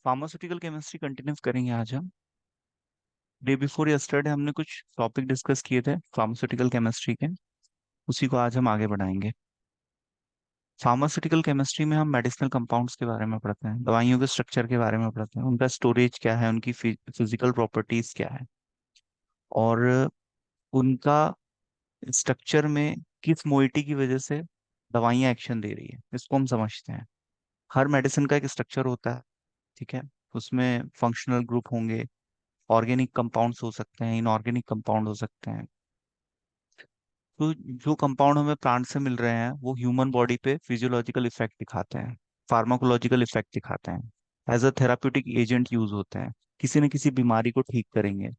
Pharmaceutical chemistry continue करेंगे आज हम। डे बिफोर यस्टरडे हमने कुछ टॉपिक डिस्कस किए थे फार्मास्यूटिकल केमिस्ट्री के। उसी को आज हम आगे बढ़ाएंगे। फार्मास्यूटिकल केमिस्ट्री में हम मेडिसिनल कंपाउंड्स के बारे में पढ़ते हैं, दवाइयों के स्ट्रक्चर के बारे में पढ़ते हैं, उनका स्टोरेज क्या है, उनकी फिजिकल प्रॉपर्टीज क्या है, और उनका स्ट्रक्चर में किस मोइटी की वजह से दवाइयाँ एक्शन दे रही है, इसको हम समझते हैं। हर मेडिसिन का एक स्ट्रक्चर होता है, ठीक है। उसमें फंक्शनल ग्रुप होंगे, ऑर्गेनिक कंपाउंड्स हो सकते हैं, इनऑर्गेनिक कंपाउंड हो सकते हैं। तो जो कंपाउंड हमें प्लांट से मिल रहे हैं वो ह्यूमन बॉडी पे फिजियोलॉजिकल इफेक्ट दिखाते हैं, फार्माकोलॉजिकल इफेक्ट दिखाते हैं, as a therapeutic agent use होते हैं, किसी न किसी बीमारी को ठीक करेंगे,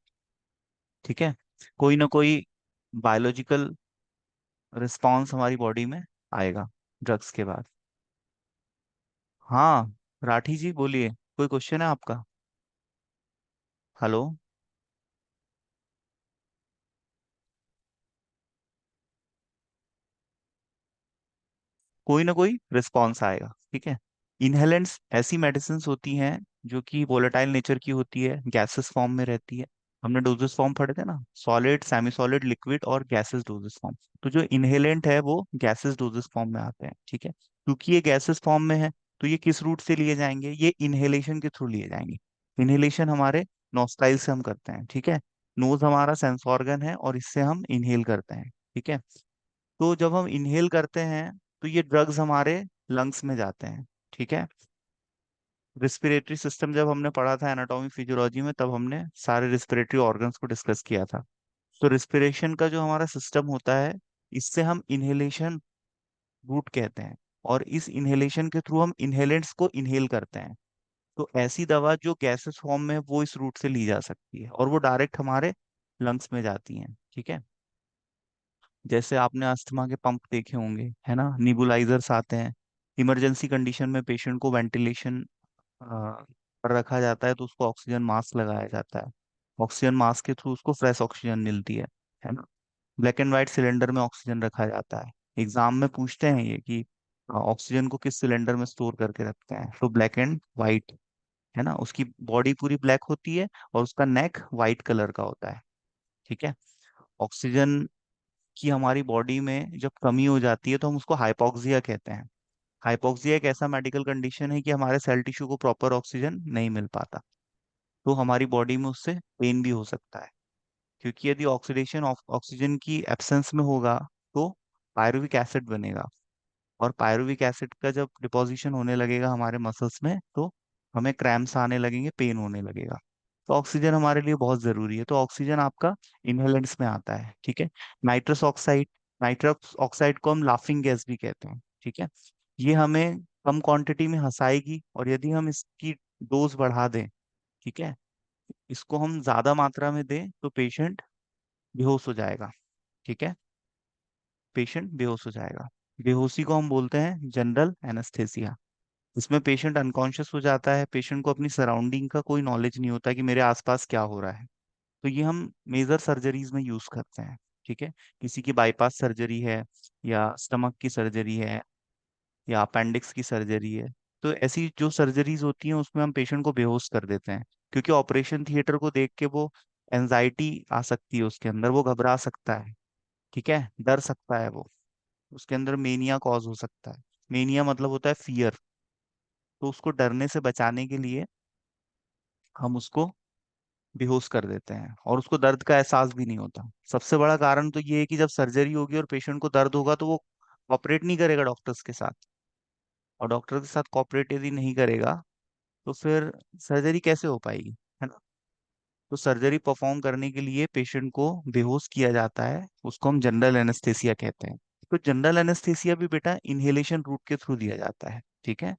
ठीक है। कोई ना कोई बायोलॉजिकल रिस्पॉन्स हमारी बॉडी में आएगा ड्रग्स के बाद। हाँ, राठी जी बोलिए, कोई क्वेश्चन है आपका? हेलो। कोई ना कोई रिस्पॉन्स आएगा, ठीक है। इनहेलेंट्स ऐसी मेडिसिन होती हैं जो कि वोलेटाइल नेचर की होती है, गैसेस फॉर्म में रहती है। हमने डोजेस फॉर्म पढ़े थे ना, सॉलिड, सेमी सॉलिड, लिक्विड और गैसेस डोजेस फॉर्म। तो जो इनहेलेंट है वो गैसेस डोजेस फॉर्म में आते हैं, ठीक है। क्योंकि ये गैसेस फॉर्म में है तो ये किस रूट से लिए जाएंगे? ये इनहेलेशन के थ्रू लिए जाएंगे। इनहेलेशन हमारे नॉस्ट्राइल से हम करते हैं, ठीक है। नोज हमारा सेंस ऑर्गन है और इससे हम इनहेल करते हैं, ठीक है। तो जब हम इनहेल करते हैं तो ये ड्रग्स हमारे लंग्स में जाते हैं, ठीक है। रिस्पिरेटरी सिस्टम जब हमने पढ़ा था एनाटॉमी फिजियोलॉजी में, तब हमने सारे रिस्पिरेटरी ऑर्गन्स को डिस्कस किया था। तो रिस्पिरेशन का जो हमारा सिस्टम होता है, इससे हम इनहेलेशन रूट कहते हैं, और इस इनहेलेशन के थ्रू हम इनहेलेंट्स को इनहेल करते हैं। तो ऐसी दवा जो गैसेस फॉर्म में है वो इस रूट से ली जा सकती है और वो डायरेक्ट हमारे लंग्स में जाती हैं, ठीक है। जैसे आपने अस्थमा के पंप देखे होंगे, है ना, निबुलाइजर्स आते हैं। इमरजेंसी कंडीशन में पेशेंट को वेंटिलेशन पर रखा जाता है तो उसको ऑक्सीजन मास्क लगाया जाता है। ऑक्सीजन मास्क के थ्रू उसको फ्रेश ऑक्सीजन मिलती है ना। ब्लैक एंड व्हाइट सिलेंडर में ऑक्सीजन रखा जाता है। एग्जाम में पूछते हैं ये कि ऑक्सीजन को किस सिलेंडर में स्टोर करके रखते हैं, तो ब्लैक एंड व्हाइट, है ना। उसकी बॉडी पूरी ब्लैक होती है और उसका नेक वाइट कलर का होता है, ठीक है। ऑक्सीजन कि हमारी बॉडी में जब कमी हो जाती है तो हम उसको हाइपोक्सिया कहते हैं। हाइपोक्सिया एक ऐसा मेडिकल कंडीशन है कि हमारे सेल टिश्यू को प्रॉपर ऑक्सीजन नहीं मिल पाता, तो हमारी बॉडी में उससे पेन भी हो सकता है। क्योंकि यदि ऑक्सीडेशन ऑक्सीजन की एब्सेंस में होगा तो पायरुविक एसिड बनेगा, और पायरुविक एसिड का जब डिपोजिशन होने लगेगा हमारे मसल्स में तो हमें क्रैम्स आने लगेंगे, पेन होने लगेगा। तो ऑक्सीजन हमारे लिए बहुत जरूरी है। तो ऑक्सीजन आपका इनहेलेंट्स में आता है, ठीक है। नाइट्रस ऑक्साइड, नाइट्रस ऑक्साइड को हम लाफिंग गैस भी कहते हैं, ठीक है। ये हमें कम क्वांटिटी में हंसाएगी, और यदि हम इसकी डोज बढ़ा दें, ठीक है, इसको हम ज्यादा मात्रा में दें तो पेशेंट बेहोश हो जाएगा, ठीक है। पेशेंट बेहोश हो जाएगा। बेहोशी को हम बोलते हैं जनरल एनेस्थेसिया। इसमें पेशेंट अनकॉन्शियस हो जाता है, पेशेंट को अपनी सराउंडिंग का कोई नॉलेज नहीं होता कि मेरे आसपास क्या हो रहा है। तो ये हम मेजर सर्जरीज में यूज करते हैं, ठीक है। किसी की बाईपास सर्जरी है, या स्टमक की सर्जरी है, या अपेंडिक्स की सर्जरी है, तो ऐसी जो सर्जरीज होती हैं उसमें हम पेशेंट को बेहोश कर देते हैं। क्योंकि ऑपरेशन थिएटर को देख के वो एनजाइटी आ सकती है उसके अंदर, वो घबरा सकता है, ठीक है, डर सकता है वो, उसके अंदर मेनिया कॉज हो सकता है। मेनिया मतलब होता है फियर। तो उसको डरने से बचाने के लिए हम उसको बेहोश कर देते हैं, और उसको दर्द का एहसास भी नहीं होता। सबसे बड़ा कारण तो ये है कि जब सर्जरी होगी और पेशेंट को दर्द होगा तो वो कॉपरेट नहीं करेगा डॉक्टर्स के साथ, और डॉक्टर के साथ कॉपरेट यदि नहीं करेगा तो फिर सर्जरी कैसे हो पाएगी, है ना। तो सर्जरी परफॉर्म करने के लिए पेशेंट को बेहोश किया जाता है, उसको हम जनरल एनेस्थेसिया कहते हैं। तो जनरल एनेस्थेसिया भी बेटा इनहेलेशन रूट के थ्रू दिया जाता है, ठीक है।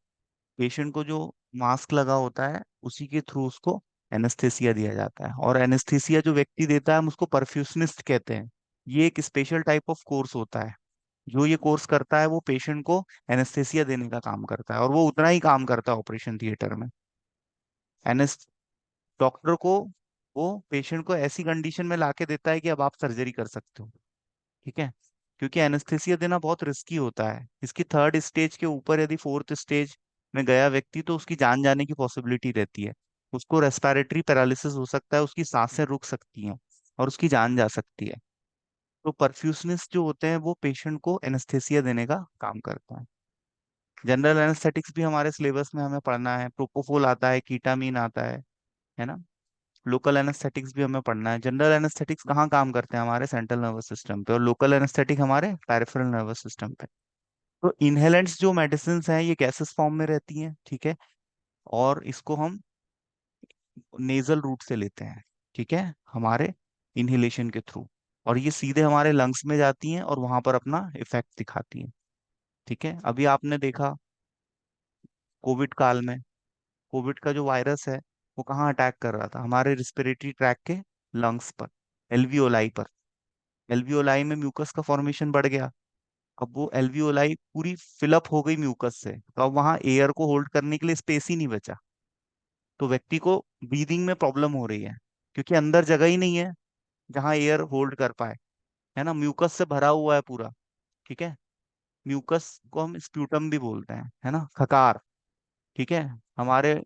पेशेंट को जो मास्क लगा होता है उसी के थ्रू उसको एनेस्थेसिया दिया जाता है, और एनेस्थेसिया जो व्यक्ति देता है हम उसको परफ्यूशनिस्ट कहते हैं। ये एक स्पेशल टाइप ऑफ कोर्स होता है। जो ये कोर्स करता है वो पेशेंट को एनेस्थेसिया देने का काम करता है, और वो उतना ही काम करता है ऑपरेशन थिएटर में। एनेस डॉक्टर को वो पेशेंट को ऐसी कंडीशन में लाके देता है कि अब आप सर्जरी कर सकते हो, ठीक है। क्योंकि एनेस्थेसिया देना बहुत रिस्की होता है। इसकी थर्ड स्टेज के ऊपर यदि फोर्थ स्टेज में गया व्यक्ति तो उसकी जान जाने की पॉसिबिलिटी रहती है। उसको रेस्पिरेटरी पैरालिसिस हो सकता है, उसकी सांसें रुक सकती हैं और उसकी जान जा सकती है। तो परफ्यूशनिस्ट जो होते हैं वो पेशेंट को एनेस्थेसिया देने का काम करता है। जनरल एनेस्थेटिक्स भी हमारे सिलेबस में हमें पढ़ना है, प्रोपोफोल आता है, कीटामीन आता है ना। लोकल एनेस्थेटिक्स भी हमें पढ़ना है। जनरल एनेस्थेटिक्स कहाँ काम करते हैं? हमारे सेंट्रल नर्वस सिस्टम पे, और लोकल एनेस्थेटिक हमारे पेरिफेरल नर्वस सिस्टम पे। तो इनहेलेंट्स जो मेडिसिन हैं ये गैसेस फॉर्म में रहती हैं, ठीक है, और इसको हम नेजल रूट से लेते हैं, ठीक है, हमारे इनहेलेशन के थ्रू। और ये सीधे हमारे लंग्स में जाती हैं और वहां पर अपना इफेक्ट दिखाती हैं, ठीक है। अभी आपने देखा कोविड काल में, कोविड का जो वायरस है वो कहाँ अटैक कर रहा था? हमारे रिस्पिरेटरी ट्रैक के लंग्स पर, एल्वियोलाई पर। एल्वियोलाई में म्यूकस का फॉर्मेशन बढ़ गया। अब वो एल्वियोलाई पूरी फिलअप हो गई म्यूकस से, तो अब वहां एयर को होल्ड करने के लिए स्पेस ही नहीं बचा। तो व्यक्ति को ब्रीदिंग में प्रॉब्लम हो रही है, क्योंकि अंदर जगह ही नहीं है जहां एयर होल्ड कर पाए, है ना। म्यूकस से भरा हुआ है पूरा, ठीक है। म्यूकस को हम स्प्यूटम भी बोलते हैं, है ना, खकार, ठीक है। हमारे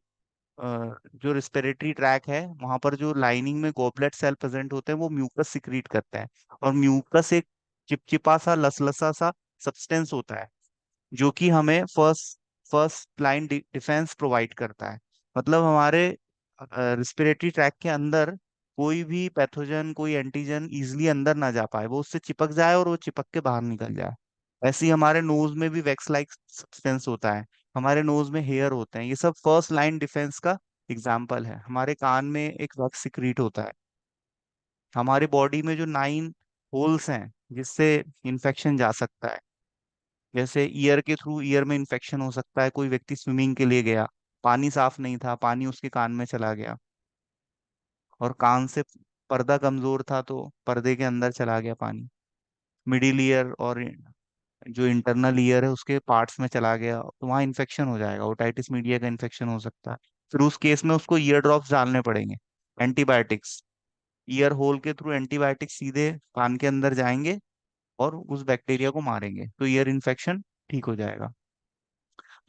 जो रिस्पिरेटरी ट्रैक है वहां पर जो लाइनिंग में गॉबलेट सेल प्रेजेंट होते हैं वो म्यूकस सिक्रीट करते हैं। और म्यूकस एक चिपचिपा सा लसलसा सा सब्सटेंस होता है, जो कि हमें first first line defence provide करता है। मतलब हमारे रिस्पिरेटरी ट्रैक के अंदर कोई भी पैथोजन, कोई एंटीजन इजिली अंदर ना जा पाए, वो उससे चिपक जाए और वो चिपक के बाहर निकल जाए। ऐसे ही हमारे नोज में भी वैक्स लाइक सब्सटेंस होता है, हमारे नोज में हेयर होते हैं, ये सब फर्स्ट लाइन डिफेंस का एग्जाम्पल है। हमारे कान में एक वैक्स सिक्रीट होता है। हमारे बॉडी में जो 9 होल्स हैं जिससे इन्फेक्शन जा सकता है, जैसे ईयर के थ्रू ईयर में इन्फेक्शन हो सकता है। कोई व्यक्ति स्विमिंग के लिए गया, पानी साफ नहीं था, पानी उसके कान में चला गया, और कान से पर्दा कमजोर था तो पर्दे के अंदर चला गया पानी। मिडिल ईयर और जो इंटरनल ईयर है उसके पार्ट्स में चला गया, तो वहाँ इन्फेक्शन हो जाएगा, ओटाइटिस मीडिया का इन्फेक्शन हो सकता है। फिर उस केस में उसको ईयर ड्रॉप्स डालने पड़ेंगे, एंटीबायोटिक्स। ईयर होल के थ्रू एंटीबायोटिक्स सीधे कान के अंदर जाएंगे और उस बैक्टीरिया को मारेंगे, तो ईयर इन्फेक्शन ठीक हो जाएगा।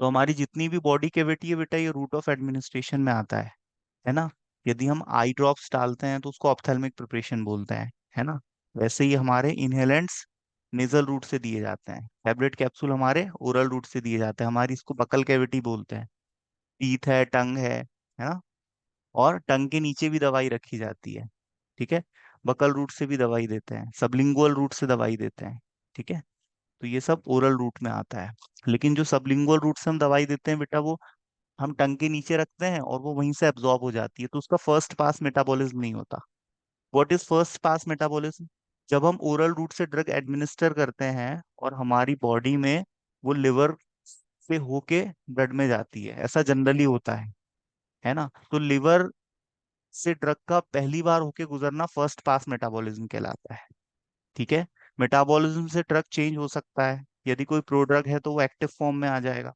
तो हमारी जितनी भी बॉडी कैविटी है बेटा, ये रूट ऑफ एडमिनिस्ट्रेशन में आता है ना। यदि हम आई ड्रॉप्स डालते हैं तो उसको ऑप्थेल्मिक प्रिपरेशन बोलते हैं, है ना। वैसे ही हमारे इनहेलेंट्स नेजल रूट से दिए जाते हैं, टैबलेट कैप्सूल हमारे ओरल रूट से दिए जाते हैं। हमारी इसको बकल कैविटी बोलते हैं। टीथ है, टंग है ना। और टंग के नीचे भी दवाई रखी जाती है, ठीक है। बकल रूट से भी दवाई देते हैं, सबलिंगुअल रूट से दवाई देते हैं, ठीक है। तो ये सब ओरल रूट में आता है। लेकिन जो सबलिंगुअल रूट से हम दवाई देते हैं बेटा, वो हम टंग के नीचे रखते हैं और वो वहीं से एब्जॉर्ब हो जाती है, तो उसका फर्स्ट पास मेटाबॉलिज्म नहीं होता। What is first pass metabolism? जब हम ओरल रूट से ड्रग एडमिनिस्टर करते हैं और हमारी बॉडी में वो लिवर से होके ब्लड में जाती है, ऐसा जनरली होता है ना। तो लिवर से ड्रग का पहली बार होके गुजरना फर्स्ट पास मेटाबॉलिज्म कहलाता है, ठीक है। मेटाबॉलिज्म से ड्रग चेंज हो सकता है। यदि कोई प्रोड्रग है तो वो एक्टिव फॉर्म में आ जाएगा।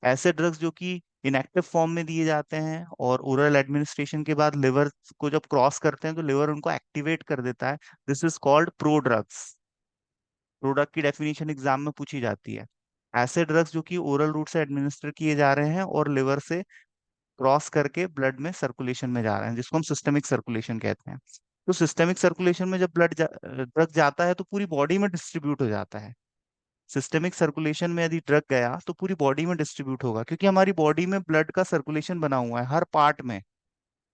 ऐसे ड्रग्स जो कि इनएक्टिव फॉर्म में दिए जाते हैं और ओरल एडमिनिस्ट्रेशन के बाद लिवर को जब क्रॉस करते हैं तो लिवर उनको एक्टिवेट कर देता है, this is called prodrugs. Product की डेफिनेशन एग्जाम में पूछी जाती है। ऐसे ड्रग्स जो कि ओरल रूट से एडमिनिस्टर किए जा रहे हैं और लिवर से क्रॉस करके ब्लड में सर्कुलेशन में जा रहे हैं, जिसको हम सिस्टेमिक सर्कुलेशन कहते हैं। तो सिस्टेमिक सर्कुलेशन में जब ड्रग जाता है तो पूरी बॉडी में डिस्ट्रीब्यूट हो जाता है। सिस्टेमिक सर्कुलेशन में यदि ड्रग गया तो पूरी बॉडी में डिस्ट्रीब्यूट होगा, क्योंकि हमारी बॉडी में ब्लड का सर्कुलेशन बना हुआ है हर पार्ट में,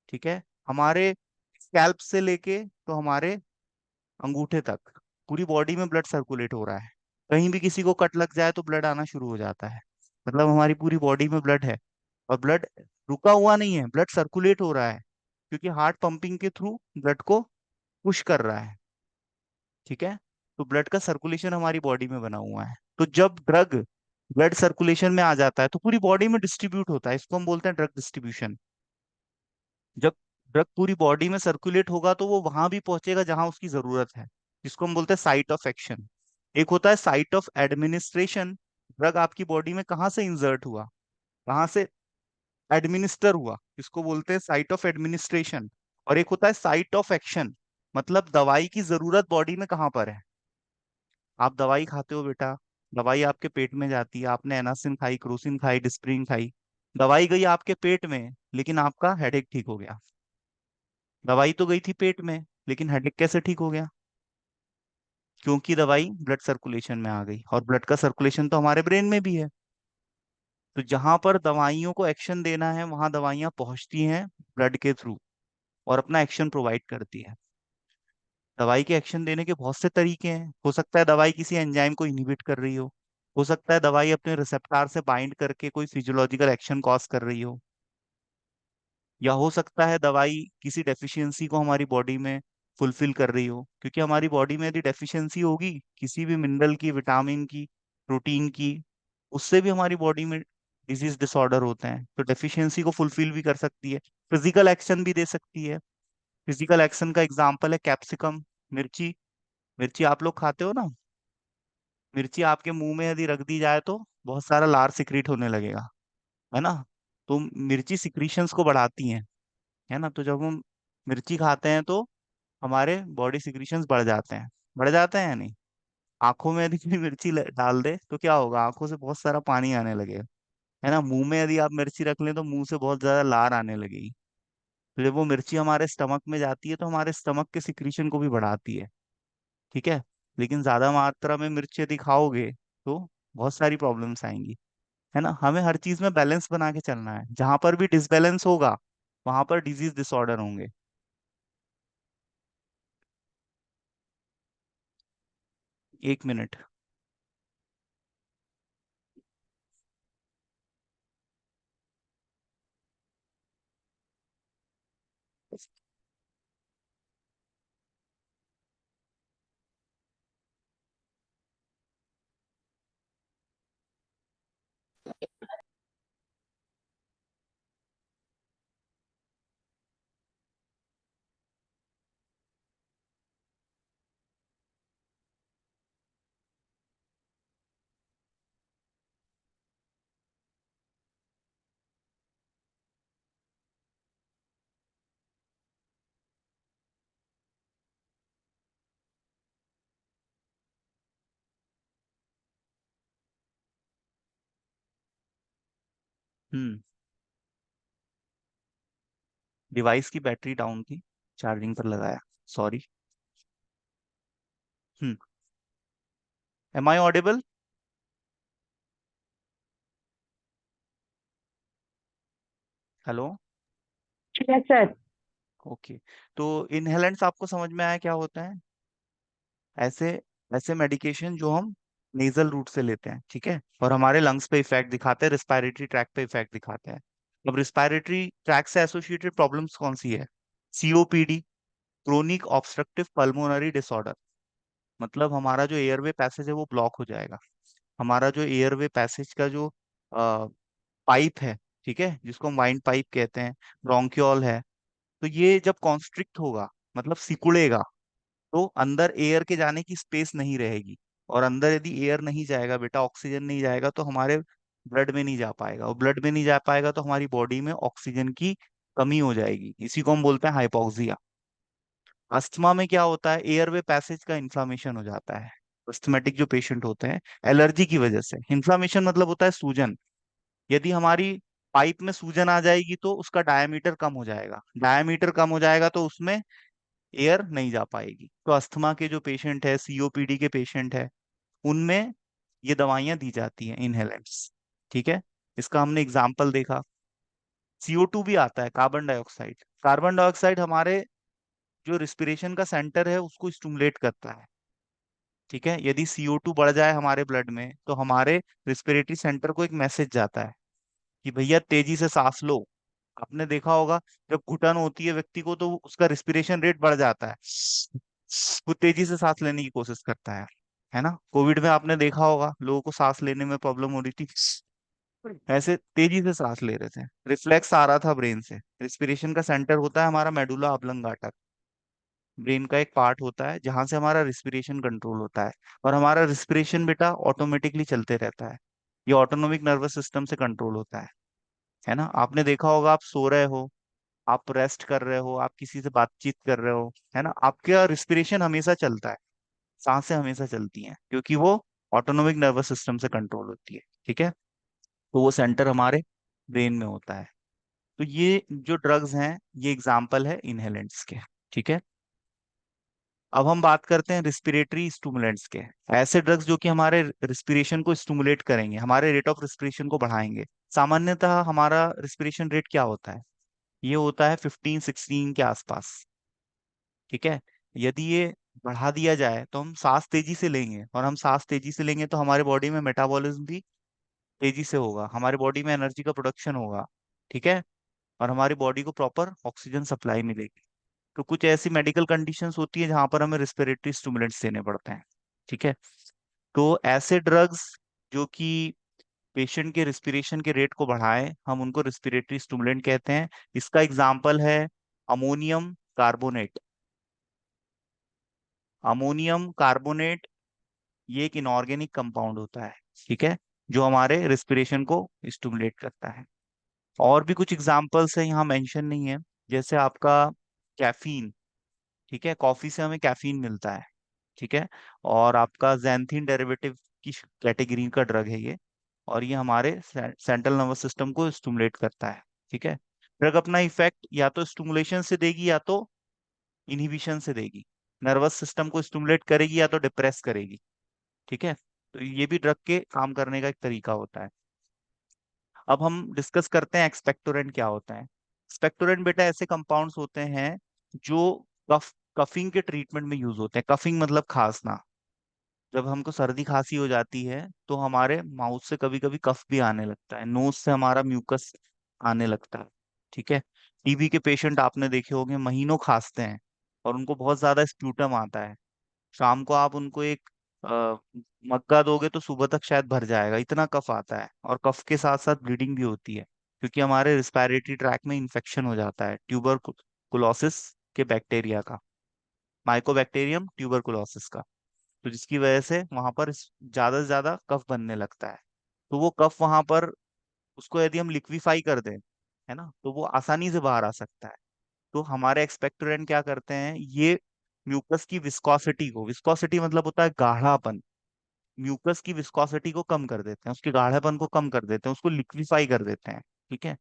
ठीक है। हमारे स्कैल्प से लेके तो हमारे अंगूठे तक पूरी बॉडी में ब्लड सर्कुलेट हो रहा है। कहीं भी किसी को कट लग जाए तो ब्लड आना शुरू हो जाता है, मतलब हमारी पूरी बॉडी में ब्लड है। और ब्लड रुका हुआ नहीं है, ब्लड सर्कुलेट हो रहा है, क्योंकि हार्ट पंपिंग के थ्रू ब्लड को पुश कर रहा है, ठीक है। तो ब्लड का सर्कुलेशन हमारी बॉडी में बना हुआ है। तो जब ड्रग ब्लड सर्कुलेशन में आ जाता है तो पूरी बॉडी में डिस्ट्रीब्यूट होता है, इसको हम बोलते हैं ड्रग डिस्ट्रीब्यूशन। जब ड्रग पूरी बॉडी में सर्कुलेट होगा तो वो वहां भी पहुंचेगा जहां उसकी जरूरत है, जिसको हम बोलते हैं साइट ऑफ एक्शन। एक होता है साइट ऑफ एडमिनिस्ट्रेशन, ड्रग आपकी बॉडी में कहाँ से इंसर्ट हुआ, कहाँ से एडमिनिस्टर हुआ, इसको बोलते हैं साइट ऑफ एडमिनिस्ट्रेशन। और एक होता है साइट ऑफ एक्शन, मतलब दवाई की जरूरत बॉडी में कहाँ पर है। आप दवाई खाते हो बेटा, दवाई आपके पेट में जाती है, आपने एनासिन खाई, क्रोसिन खाई, डिस्प्रिन खाई, दवाई गई आपके पेट में, लेकिन आपका हेडेक ठीक हो गया। दवाई तो गई थी पेट में, लेकिन हेडेक कैसे ठीक हो गया? क्योंकि दवाई ब्लड सर्कुलेशन में आ गई, और ब्लड का सर्कुलेशन तो हमारे ब्रेन में भी है। तो जहां पर दवाइयों को एक्शन देना है, वहां दवाइयां पहुंचती हैं ब्लड के थ्रू, और अपना एक्शन प्रोवाइड करती है। दवाई के एक्शन देने के बहुत से तरीके हैं। हो सकता है दवाई किसी एंजाइम को इनहिबिट कर रही हो सकता है दवाई अपने रिसेप्टार से बाइंड करके कोई फिजियोलॉजिकल एक्शन कॉज कर रही हो, या हो सकता है दवाई किसी डेफिशिएंसी को हमारी बॉडी में फुलफिल कर रही हो, क्योंकि हमारी बॉडी में यदि डेफिशिएंसी होगी किसी भी मिनरल की, विटामिन की, प्रोटीन की, उससे भी हमारी बॉडी में डिजीज डिसऑर्डर होते हैं। तो डेफिशिएंसी को फुलफिल भी कर सकती है, फिजिकल एक्शन भी दे सकती है। फिजिकल एक्शन का एग्जाम्पल है कैप्सिकम, मिर्ची। मिर्ची आप लोग खाते हो ना? मिर्ची आपके मुंह में यदि रख दी जाए तो बहुत सारा लार सिक्रीट होने लगेगा, है ना? तो मिर्ची सिक्रीशंस को बढ़ाती हैं, है ना? तो जब हम मिर्ची खाते हैं तो हमारे बॉडी सिक्रीशंस बढ़ जाते हैं। बढ़ जाते हैं या नहीं? आंखों में यदि कोई मिर्ची डाल दे तो क्या होगा? आंखों से बहुत सारा पानी आने लगेगा, है ना? मुंह में यदि आप मिर्ची रख लें तो मुंह से बहुत ज्यादा लार आने लगेगी। तो जब वो मिर्ची हमारे स्टमक में जाती है तो हमारे स्टमक के सिक्रीशन को भी बढ़ाती है, ठीक है? लेकिन ज्यादा मात्रा में मिर्च यदि खाओगे तो बहुत सारी प्रॉब्लम्स आएंगी, है ना? हमें हर चीज में बैलेंस बना के चलना है। जहां पर भी डिसबैलेंस होगा वहां पर डिजीज डिसऑर्डर होंगे। 1 मिनट। हम्म। डिवाइस की बैटरी डाउन थी, चार्जिंग पर लगाया। Sorry. Hmm. Am I audible? Hello? Yes sir. Okay. तो इनहेलेंट्स आपको समझ में आया क्या होता है? ऐसे ऐसे मेडिकेशन जो हम नेजल रूट से लेते हैं, ठीक है, और हमारे लंग्स पे इफेक्ट दिखाते हैं, रिस्पायरेटरी ट्रैक पे इफेक्ट दिखाते हैं। अब रिस्पायरेटरी ट्रैक से एसोसिएटेड प्रॉब्लम्स कौन सी है? COPD, chronic obstructive pulmonary disorder. मतलब हमारा जो एयरवे पैसेज है वो ब्लॉक हो जाएगा। हमारा जो एयरवे पैसेज का जो पाइप है, ठीक है, जिसको हम वाइंड पाइप कहते हैं, ब्रोंक्यूल है, तो ये जब कॉन्स्ट्रिक्ट होगा, मतलब सिकुड़ेगा, तो अंदर एयर के जाने की स्पेस नहीं रहेगी। और अंदर यदि एयर नहीं जाएगा बेटा, ऑक्सीजन नहीं जाएगा, तो हमारे ब्लड में नहीं जा पाएगा, और ब्लड में नहीं जा पाएगा तो हमारी बॉडी में ऑक्सीजन की कमी हो जाएगी। इसी को हम बोलते हैं हाइपोक्सिया। अस्थमा में क्या होता है? एयरवे पैसेज का इन्फ्लामेशन हो जाता है। अस्थमेटिक जो पेशेंट होते हैं, एलर्जी की वजह से, इन्फ्लामेशन मतलब होता है सूजन। यदि हमारी पाइप में सूजन आ जाएगी तो उसका डायमीटर कम हो जाएगा, डायमीटर कम हो जाएगा तो उसमें एयर नहीं जा पाएगी। तो अस्थमा के जो पेशेंट है, सीओपीडी के पेशेंट है, उनमें ये दवाइयां दी जाती हैं, इनहेलेंट्स, ठीक है? इसका हमने एग्जाम्पल देखा। CO2 भी आता है, कार्बन डाइऑक्साइड। कार्बन डाइऑक्साइड हमारे जो रिस्पिरेशन का सेंटर है उसको स्टिमुलेट करता है, ठीक है? यदि CO2 बढ़ जाए हमारे ब्लड में तो हमारे रिस्पिरेटरी सेंटर को एक मैसेज जाता है कि भैया तेजी से सांस लो। आपने देखा होगा, जब घुटन होती है व्यक्ति को तो उसका रिस्पिरेशन रेट बढ़ जाता है, वो तेजी से सांस लेने की कोशिश करता है ना? कोविड में आपने देखा होगा लोगों को सांस लेने में प्रॉब्लम हो रही थी, ऐसे तेजी से सांस ले रहे थे, रिफ्लेक्स आ रहा था ब्रेन से। रिस्पिरेशन का सेंटर होता है हमारा मेडुला ऑब्लंगाटा, ब्रेन का एक पार्ट होता है जहां से हमारा रिस्पिरेशन कंट्रोल होता है। और हमारा रिस्पिरेशन बेटा ऑटोमेटिकली चलते रहता है, ये ऑटोनोमिक नर्वस सिस्टम से कंट्रोल होता है ना? आपने देखा होगा, आप सो रहे हो, आप रेस्ट कर रहे हो, आप किसी से बातचीत कर रहे हो, है ना, आपका रिस्पिरेशन हमेशा चलता है, सांसें हमेशा चलती हैं, क्योंकि वो ऑटोनोमिक नर्वस सिस्टम से कंट्रोल होती है। ठीक है, तो वो सेंटर हमारे ब्रेन में होता है। तो ये जो ड्रग्स हैं ये एग्जाम्पल है इनहेलेंट्स के। ठीक है, अब हम बात करते हैं रिस्पिरेटरी स्टूमुलेंट्स के। ऐसे ड्रग्स जो कि हमारे रिस्पिरेशन को स्टूमुलेट करेंगे, हमारे रेट ऑफ रिस्पिरेशन को बढ़ाएंगे। सामान्यतः हमारा रिस्पिरेशन रेट क्या होता है? ये होता है 15-16 के आसपास। ठीक है, यदि ये बढ़ा दिया जाए तो हम सांस तेजी से लेंगे, और हम सांस तेजी से लेंगे तो हमारे बॉडी में मेटाबॉलिज्म भी तेजी से होगा, हमारे बॉडी में एनर्जी का प्रोडक्शन होगा। ठीक है, और हमारी बॉडी को प्रॉपर ऑक्सीजन सप्लाई मिलेगी। तो कुछ ऐसी मेडिकल कंडीशंस होती है जहां पर हमें रिस्पिरेटरी स्टिमुलेंट्स देने पड़ते हैं। ठीक है, तो ऐसे ड्रग्स जो कि पेशेंट के रिस्पिरेशन के रेट को बढ़ाएं, हम उनको रिस्पिरेटरी स्टिमुलेंट कहते हैं। इसका एग्जाम्पल है अमोनियम कार्बोनेट। अमोनियम कार्बोनेट ये एक इनऑर्गेनिक कंपाउंड होता है। ठीक है, जो हमारे रिस्पिरेशन को स्टिमुलेट करता है। और भी कुछ एग्जाम्पल्स है, यहाँ मेंशन नहीं है, जैसे आपका कैफीन। ठीक है, कॉफी से हमें कैफीन मिलता है। ठीक है, और आपका जैंथीन डेरिवेटिव की कैटेगरी का ड्रग है ये, और ये हमारे सेंट्रल नर्वस सिस्टम को स्टिमुलेट करता है। ठीक है, ड्रग अपना इफेक्ट या तो स्टिमुलेशन से देगी या तो इनहिबिशन से देगी। नर्वस सिस्टम को स्टिमुलेट करेगी या तो डिप्रेस करेगी। ठीक है, तो ये भी ड्रग के काम करने का एक तरीका होता है। अब हम डिस्कस करते हैं एक्सपेक्टोरेंट क्या होता है। एक्सपेक्टोरेंट बेटा ऐसे कंपाउंड्स होते हैं जो कफ कफिंग के ट्रीटमेंट में यूज होते हैं। कफिंग मतलब खांसना। जब हमको सर्दी खांसी हो जाती है तो हमारे माउथ से कभी कभी कफ भी आने लगता है, नोज से हमारा म्यूकस आने लगता है। ठीक है, टीबी के पेशेंट आपने देखे होंगे महीनों खांसते हैं और उनको बहुत ज्यादा स्प्यूटम आता है। शाम को आप उनको एक अ, मग्गा दोगे तो सुबह तक शायद भर जाएगा, इतना कफ आता है। और कफ के साथ साथ ब्लीडिंग भी होती है, क्योंकि हमारे रिस्पायरेटरी ट्रैक में इन्फेक्शन हो जाता है ट्यूबरकुलोसिस के बैक्टीरिया का, माइकोबैक्टीरियम ट्यूबरकुलोसिस का। तो जिसकी वजह से वहां पर ज्यादा से ज्यादा कफ बनने लगता है। तो वो कफ वहां पर, उसको यदि हम लिक्विफाई कर दें, है ना, तो वो आसानी से बाहर आ सकता है। तो हमारे एक्सपेक्टोरेंट क्या करते हैं, ये म्यूकस की विस्कोसिटी को, विस्कोसिटी मतलब होता है गाढ़ापन, म्यूकस की विस्कोसिटी को कम कर देते हैं, उसके गाढ़ेपन को कम कर देते हैं, उसको लिक्विफाई कर देते हैं। ठीक है,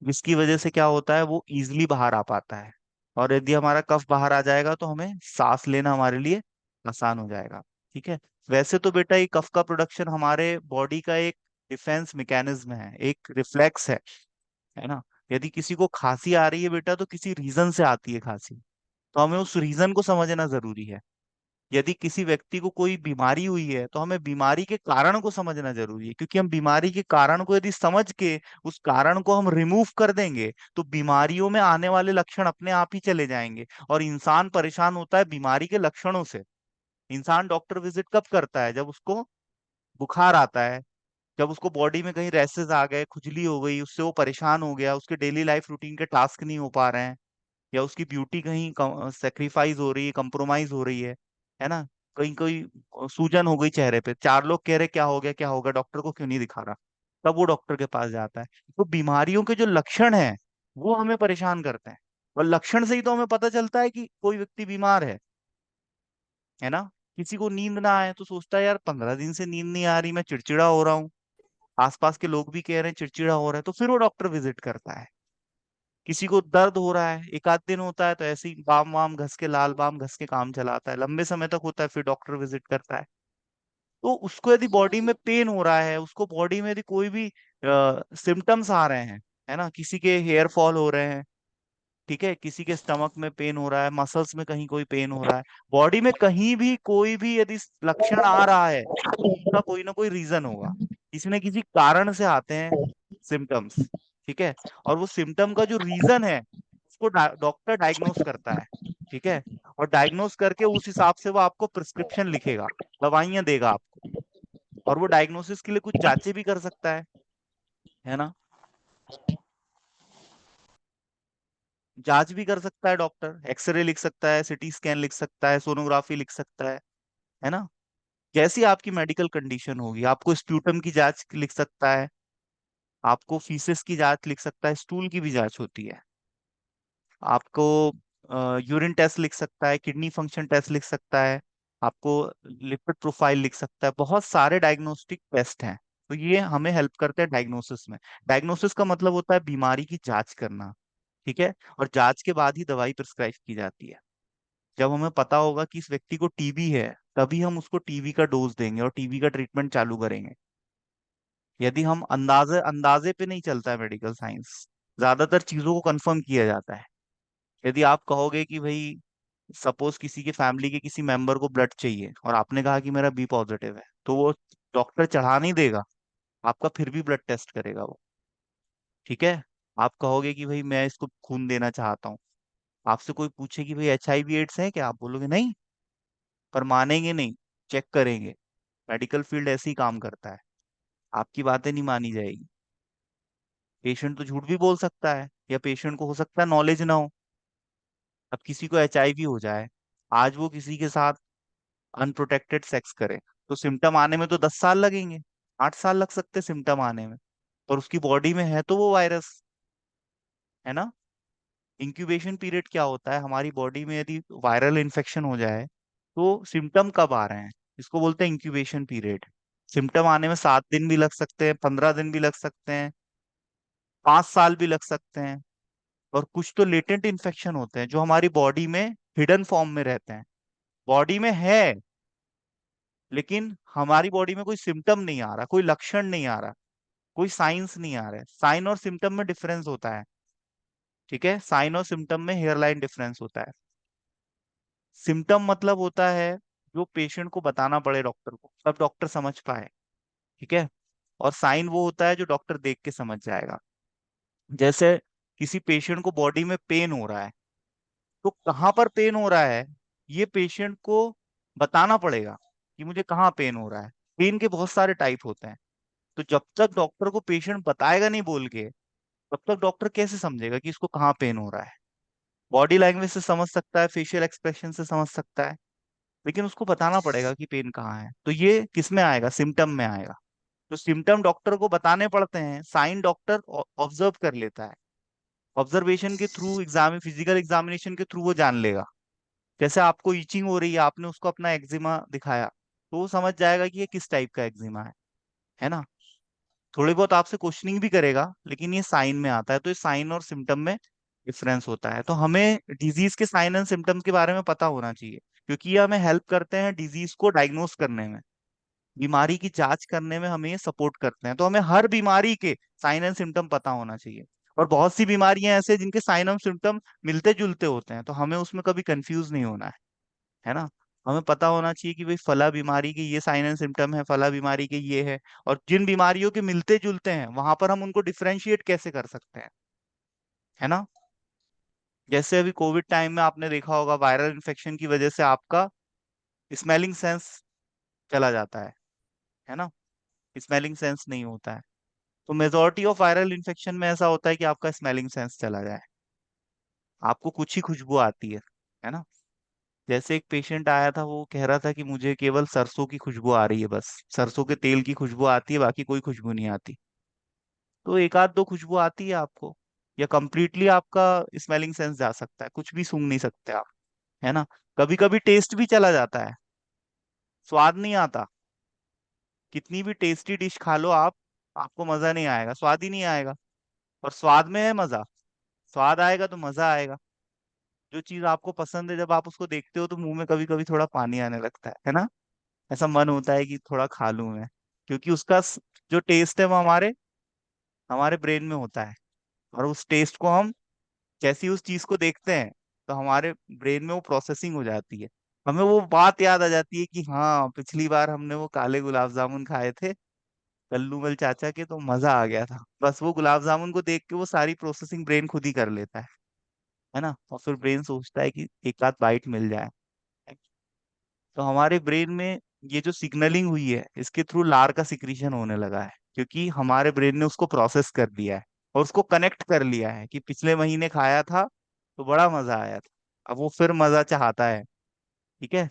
जिसकी वजह से क्या होता है, वो इजिली बाहर आ पाता है। और यदि हमारा कफ बाहर आ जाएगा तो हमें सांस लेना हमारे लिए आसान हो जाएगा। ठीक है, वैसे तो बेटा ये कफ का प्रोडक्शन हमारे बॉडी का एक डिफेंस मैकेनिज्म है, एक रिफ्लेक्स है ना। यदि किसी को खांसी आ रही है बेटा तो किसी रीजन से आती है खांसी, तो हमें उस रीजन को समझना जरूरी है। यदि किसी व्यक्ति को कोई बीमारी हुई है तो हमें बीमारी के कारण को समझना जरूरी है, क्योंकि हम बीमारी के कारण को यदि समझ के उस कारण को हम रिमूव कर देंगे तो बीमारियों में आने वाले लक्षण अपने आप ही चले जाएंगे। और इंसान परेशान होता है बीमारी के लक्षणों से। इंसान डॉक्टर विजिट कब करता है? जब उसको बुखार आता है, जब उसको बॉडी में कहीं रैसेस आ गए, खुजली हो गई, उससे वो परेशान हो गया, उसके डेली लाइफ रूटीन के टास्क नहीं हो पा रहे हैं, या उसकी ब्यूटी कहीं सेक्रीफाइस हो रही है, कंप्रोमाइज हो रही है ना, कहीं कोई सूजन हो गई चेहरे पे, चार लोग कह रहे क्या हो गया क्या होगा, डॉक्टर को क्यों नहीं दिखा रहा, तब वो डॉक्टर के पास जाता है। तो बीमारियों के जो लक्षण हैं वो हमें परेशान करते हैं, और लक्षण से ही तो हमें पता चलता है कि कोई व्यक्ति बीमार है ना। किसी को नींद ना आए तो सोचता है यार 15 दिन से नींद नहीं आ रही, मैं चिड़चिड़ा हो रहा हूँ, आसपास के लोग भी कह रहे हैं चिड़चिड़ा हो रहा है, तो फिर वो डॉक्टर विजिट करता है। किसी को दर्द हो रहा है, एक आध दिन होता है तो ऐसे ही बाम वाम घस के, लाल बाम घस के काम चलाता है, लंबे समय तक होता है, फिर डॉक्टर विजिट करता है। तो उसको यदि बॉडी में पेन हो रहा है, उसको बॉडी में यदि कोई भी सिम्टम्स आ रहे हैं, है ना, किसी के हेयर फॉल हो रहे हैं, ठीक है, किसी के स्टमक में पेन हो रहा है, मसल्स में कहीं कोई पेन हो रहा है, बॉडी में कहीं भी कोई भी यदि लक्षण आ रहा है तो उसका कोई ना कोई रीजन होगा, किसी न किसी कारण से आते हैं सिम्टम्स। ठीक है, और वो सिम्टम का जो रीजन है उसको डॉक्टर डायग्नोस करता है। ठीक है, और डायग्नोस करके उस हिसाब से वो आपको प्रिस्क्रिप्शन लिखेगा, दवाइयां देगा आपको। और वो डायग्नोसिस के लिए कुछ जांचें भी कर सकता है ना, जांच भी कर सकता है डॉक्टर, एक्सरे लिख सकता है, सीटी स्कैन लिख सकता है, सोनोग्राफी लिख सकता है ना। जैसी आपकी मेडिकल कंडीशन होगी, आपको स्प्यूटम की जांच लिख सकता है, आपको फीसेस की जांच लिख सकता है, स्टूल की भी जांच होती है, आपको यूरिन टेस्ट लिख सकता है, किडनी फंक्शन टेस्ट लिख सकता है, आपको लिपिड प्रोफाइल लिख सकता है, बहुत सारे डायग्नोस्टिक टेस्ट हैं। तो ये हमें हेल्प करते हैं डायग्नोसिस में। डायग्नोसिस का मतलब होता है बीमारी की जांच करना, ठीक है। और जांच के बाद ही दवाई प्रिस्क्राइब की जाती है। जब हमें पता होगा कि इस व्यक्ति को टीबी है, तभी हम उसको टीबी का डोज देंगे और टीबी का ट्रीटमेंट चालू करेंगे। यदि हम अंदाजे अंदाजे पे नहीं चलता है मेडिकल साइंस, ज्यादातर चीजों को कंफर्म किया जाता है। यदि आप कहोगे कि भाई, सपोज किसी के फैमिली के किसी मेंबर को ब्लड चाहिए और आपने कहा कि मेरा बी पॉजिटिव है, तो वो डॉक्टर चढ़ा नहीं देगा, आपका फिर भी ब्लड टेस्ट करेगा वो, ठीक है। आप कहोगे कि भाई मैं इसको खून देना चाहता हूँ, आपसे कोई पूछे कि भाई HIV एड्स है क्या, आप बोलोगे नहीं, पर मानेंगे नहीं, चेक करेंगे। मेडिकल फील्ड ऐसे ही काम करता है, आपकी बातें नहीं मानी जाएगी। पेशेंट तो झूठ भी बोल सकता है, या पेशेंट को हो सकता है नॉलेज ना हो। अब किसी को HIV हो जाए, आज वो किसी के साथ अनप्रोटेक्टेड सेक्स करे, तो सिम्टम आने में तो 10 साल लगेंगे, 8 साल लग सकते सिम्टम आने में। और उसकी बॉडी में है तो वो वायरस, है ना। इंक्यूबेशन पीरियड क्या होता है हमारी बॉडी में, यदि वायरल इन्फेक्शन हो जाए तो सिम्टम कब आ रहे हैं, इसको बोलते हैं इंक्यूबेशन पीरियड। सिम्टम आने में 7 दिन भी लग सकते हैं, 15 दिन भी लग सकते हैं, 5 साल भी लग सकते हैं। और कुछ तो लेटेंट इन्फेक्शन होते हैं जो हमारी बॉडी में हिडन फॉर्म में रहते हैं, बॉडी में है, लेकिन हमारी बॉडी में कोई सिम्टम नहीं आ रहा, कोई लक्षण नहीं आ रहा, कोई साइंस नहीं आ रहा है। साइन और सिम्टम में डिफरेंस होता है, ठीक है। साइन और सिम्टम में हेयरलाइन डिफरेंस होता है। सिम्टम मतलब होता है जो पेशेंट को बताना पड़े डॉक्टर को, तब डॉक्टर समझ पाए, ठीक है। और साइन वो होता है जो डॉक्टर देख के समझ जाएगा। जैसे किसी पेशेंट को बॉडी में पेन हो रहा है, तो कहाँ पर पेन हो रहा है ये पेशेंट को बताना पड़ेगा कि मुझे कहाँ पेन हो रहा है। पेन के बहुत सारे टाइप होते हैं, तो जब तक डॉक्टर को पेशेंट बताएगा नहीं बोल के, तब तक डॉक्टर कैसे समझेगा कि इसको कहाँ पेन हो रहा है। बॉडी लैंग्वेज से समझ सकता है, फेशियल एक्सप्रेशन से समझ सकता है, लेकिन उसको बताना पड़ेगा कि पेन कहाँ है। तो ये किस में आएगा, सिम्टम में आएगा। तो सिम्टम डॉक्टर को बताने पड़ते हैं, साइन डॉक्टर ऑब्जर्व कर लेता है। ऑब्जर्वेशन के थ्रू, एग्जाम फिजिकल एग्जामिनेशन के थ्रू वो जान लेगा। जैसे आपको ईचिंग हो रही है, आपने उसको अपना एक्जिमा दिखाया, तो वो समझ जाएगा कि ये किस टाइप का एक्जिमा है ना। थोड़ी बहुत आपसे क्वेश्चनिंग भी करेगा, लेकिन ये साइन में आता है। तो ये साइन और सिम्टम में डिफरेंस होता है। तो हमें डिजीज के साइन एंड सिम्टम्स के बारे में पता होना चाहिए, क्योंकि ये हमें हेल्प करते हैं डिजीज को डायग्नोस करने में, बीमारी की जांच करने में हमें ये सपोर्ट करते हैं। तो हमें हर बीमारी के साइन एंड सिम्टम पता होना चाहिए। और बहुत सी बीमारियां ऐसे हैं जिनके साइन एंड सिम्टम मिलते जुलते होते हैं, तो हमें उसमें कभी कंफ्यूज नहीं होना है ना। हमें पता होना चाहिए कि भाई फला बीमारी के ये साइन एंड सिम्टम है, फला बीमारी के ये है। और जिन बीमारियों के मिलते जुलते हैं वहां पर हम उनको डिफरेंशिएट कैसे कर सकते हैं, है ना। जैसे अभी कोविड टाइम में आपने देखा होगा, वायरल इन्फेक्शन की वजह से आपका स्मेलिंग सेंस चला जाता है ना। स्मेलिंग सेंस नहीं होता है। तो मेजोरिटी ऑफ वायरल इन्फेक्शन में ऐसा होता है कि आपका स्मेलिंग सेंस चला जाए, आपको कुछ ही खुशबू आती है ना। जैसे एक पेशेंट आया था, वो कह रहा था कि मुझे केवल सरसों की खुशबू आ रही है, बस सरसों के तेल की खुशबू आती है, बाकी कोई खुशबू नहीं आती। तो एक आध दो खुशबू आती है आपको, या कंप्लीटली आपका स्मेलिंग सेंस जा सकता है, कुछ भी सूंघ नहीं सकते आप, है ना। कभी कभी टेस्ट भी चला जाता है, स्वाद नहीं आता। कितनी भी टेस्टी डिश खा लो आप, आपको मजा नहीं आएगा, स्वाद ही नहीं आएगा। और स्वाद में है मजा, स्वाद आएगा तो मजा आएगा। जो चीज आपको पसंद है, जब आप उसको देखते हो तो मुंह में कभी कभी थोड़ा पानी आने लगता है ना। ऐसा मन होता है कि थोड़ा खा लूं मैं, क्योंकि उसका जो टेस्ट है वो हमारे हमारे ब्रेन में होता है। और उस टेस्ट को हम जैसे ही उस चीज को देखते हैं, तो हमारे ब्रेन में वो प्रोसेसिंग हो जाती है। हमें वो बात याद आ जाती है कि हाँ, पिछली बार हमने वो काले गुलाब जामुन खाए थे कल्लूमल चाचा के, तो मजा आ गया था। बस वो गुलाब जामुन को देख के वो सारी प्रोसेसिंग ब्रेन खुद ही कर लेता है ना। और फिर ब्रेन सोचता है कि एक आध बाइट मिल जाए। तो हमारे ब्रेन में ये जो सिग्नलिंग हुई है, इसके थ्रू लार का सिक्रीशन होने लगा है, क्योंकि हमारे ब्रेन ने उसको प्रोसेस कर दिया है और उसको कनेक्ट कर लिया है कि पिछले महीने खाया था तो बड़ा मजा आया था, अब वो फिर मजा चाहता है, ठीक है।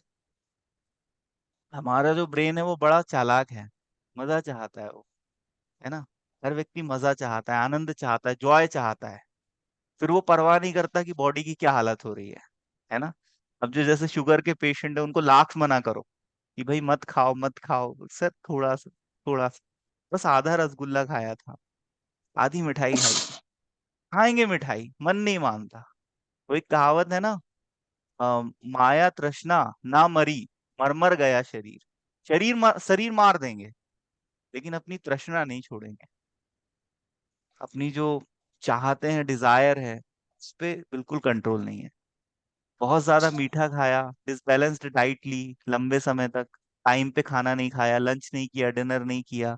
हमारा जो ब्रेन है वो बड़ा चालाक है, मजा चाहता है वो, है ना। हर व्यक्ति मजा चाहता है, आनंद चाहता है, जॉय चाहता है। फिर वो परवाह नहीं करता कि बॉडी की क्या हालत हो रही है ना। अब जो जैसे शुगर के पेशेंट है उनको लाख मना करो कि भाई मत खाओ मत खाओ, सर थोड़ा सा, थोड़ा सा, बस आधा रसगुल्ला खाया था, आधी मिठाई खाई थी, खाएंगे मिठाई, मन नहीं मानता। वो एक कहावत है ना, माया तृष्णा ना मरी, मर मर गया शरीर। शरीर मार देंगे, लेकिन अपनी तृष्णा नहीं छोड़ेंगे। अपनी जो चाहते हैं, डिजायर है, उस पे बिल्कुल कंट्रोल नहीं है। बहुत ज्यादा मीठा खाया, डिसबैलेंस्ड डाइट ली लंबे समय तक, टाइम पे खाना नहीं खाया, लंच नहीं किया, डिनर नहीं किया,